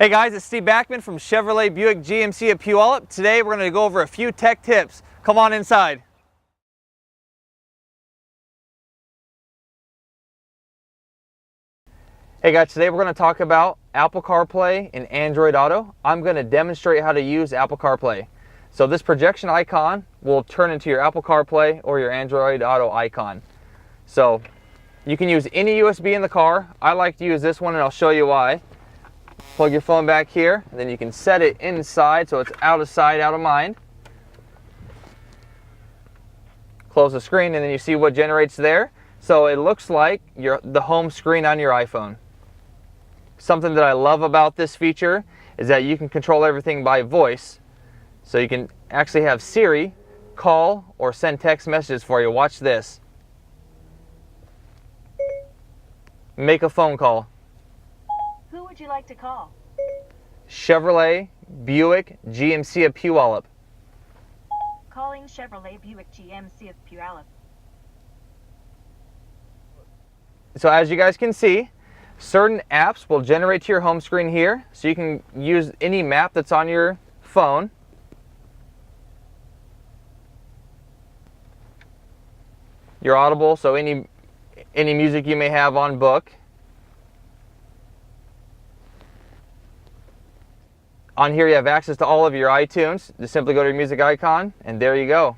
Hey guys, it's Steve Backman from Chevrolet Buick GMC at Puyallup. Today we're going to go over a few tech tips. Come on inside. Hey guys, today we're going to talk about Apple CarPlay and Android Auto. I'm going to demonstrate how to use Apple CarPlay. So this projection icon will turn into your Apple CarPlay or your Android Auto icon. So you can use any USB in the car. I like to use this one and I'll show you why. Plug your phone back here, and then you can set it inside so it's out of sight, out of mind. Close the screen and then you see what generates there. So it looks like the home screen on your iPhone. Something that I love about this feature is that you can control everything by voice. So you can actually have Siri call or send text messages for you. Watch this. Make a phone call. Who would you like to call? Chevrolet Buick GMC of Puyallup. Calling Chevrolet Buick GMC of Puyallup. So as you guys can see, certain apps will generate to your home screen here. So you can use any map that's on your phone. Your Audible, so any music you may have on book. On here you have access to all of your iTunes. Just simply go to your music icon and there you go.